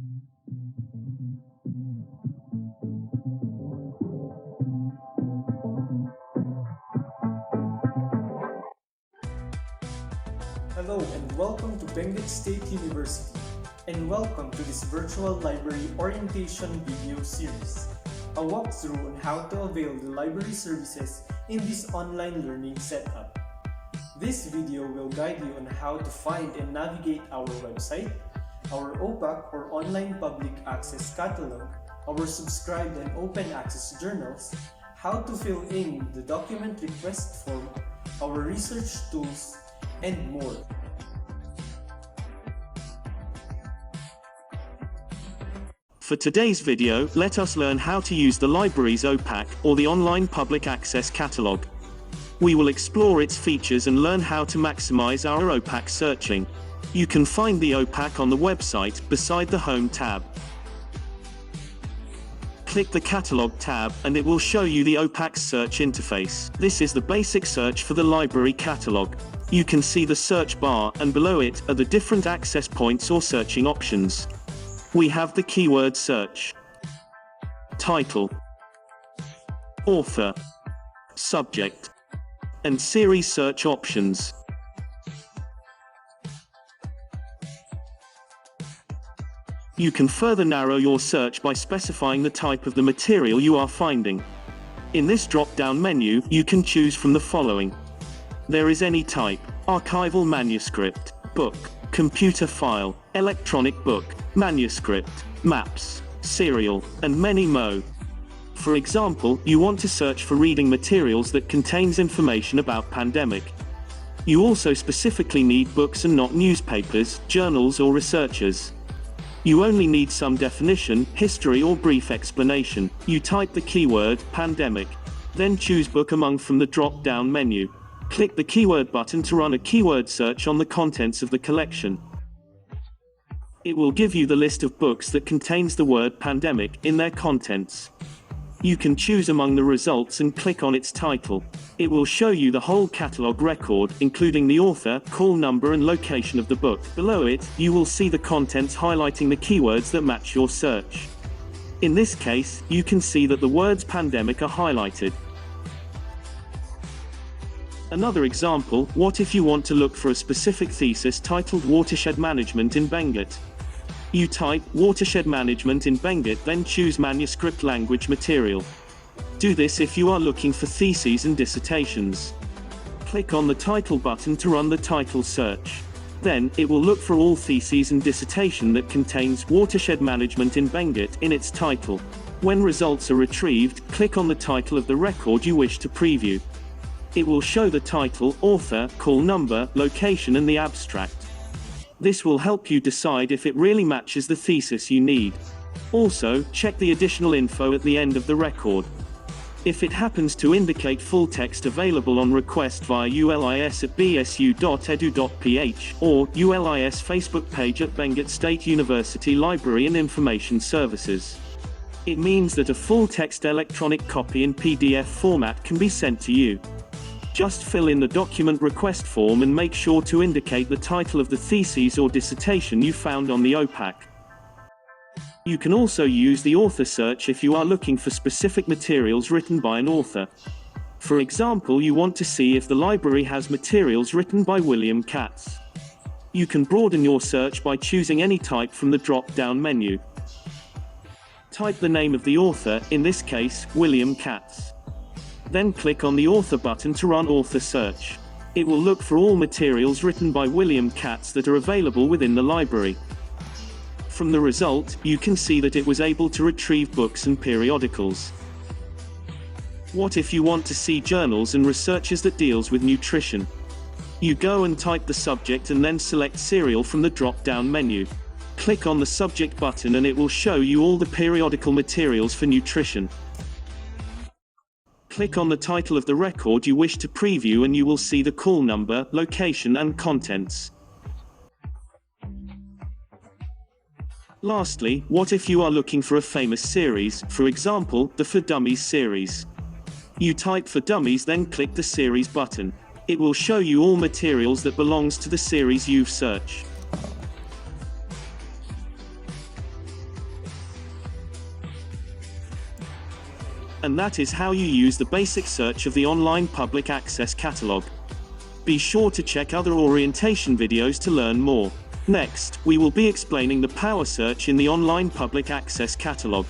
Hello and welcome to Benguet State University, and welcome to this virtual library orientation video series, a walkthrough on how to avail the library services in this online learning setup. This video will guide you on how to find and navigate our website, our OPAC or Online Public Access Catalog, our subscribed and open access journals, how to fill in the document request form, our research tools, and more. For today's video, let us learn how to use the library's OPAC, or the Online Public Access Catalog. We will explore its features and learn how to maximize our OPAC searching. You can find the OPAC on the website, beside the Home tab. Click the Catalog tab, and it will show you the OPAC search interface. This is the basic search for the library catalog. You can see the search bar, and below it are the different access points or searching options. We have the keyword search, title, author, subject, and series search options. You can further narrow your search by specifying the type of the material you are finding. In this drop-down menu, you can choose from the following. There is any type: archival manuscript, book, computer file, electronic book, manuscript, maps, serial, and many more. For example, you want to search for reading materials that contains information about pandemic. You also specifically need books and not newspapers, journals, or researchers. You only need some definition, history, or brief explanation. You type the keyword pandemic, then choose book among from the drop-down menu. Click the keyword button to run a keyword search on the contents of the collection. It will give you the list of books that contains the word pandemic in their contents. You can choose among the results and click on its title. It will show you the whole catalog record, including the author, call number, and location of the book. Below it, you will see the contents highlighting the keywords that match your search. In this case, you can see that the words pandemic are highlighted. Another example: what if you want to look for a specific thesis titled Watershed Management in Benguet? You type Watershed Management in Benguet, then choose Manuscript Language Material. Do this if you are looking for theses and dissertations. Click on the title button to run the title search. Then, it will look for all theses and dissertation that contains Watershed Management in Benguet in its title. When results are retrieved, click on the title of the record you wish to preview. It will show the title, author, call number, location, and the abstract. This will help you decide if it really matches the thesis you need. Also, check the additional info at the end of the record. If it happens to indicate full text available on request via ULIS at bsu.edu.ph or ULIS Facebook page at Benguet State University Library and Information Services, it means that a full text electronic copy in PDF format can be sent to you. Just fill in the document request form and make sure to indicate the title of the thesis or dissertation you found on the OPAC. You can also use the author search if you are looking for specific materials written by an author. For example, you want to see if the library has materials written by William Katz. You can broaden your search by choosing any type from the drop-down menu. Type the name of the author, in this case, William Katz. Then click on the author button to run author search. It will look for all materials written by William Katz that are available within the library. From the result, you can see that it was able to retrieve books and periodicals. What if you want to see journals and researches that deals with nutrition? You go and type the subject and then select serial from the drop-down menu. Click on the subject button and it will show you all the periodical materials for nutrition. Click on the title of the record you wish to preview and you will see the call number, location, and contents. Lastly, what if you are looking for a famous series, for example, the For Dummies series? You type For Dummies, then click the series button. It will show you all materials that belongs to the series you've searched. And that is how you use the basic search of the online public access catalog. Be sure to check other orientation videos to learn more. Next, we will be explaining the power search in the online public access catalog.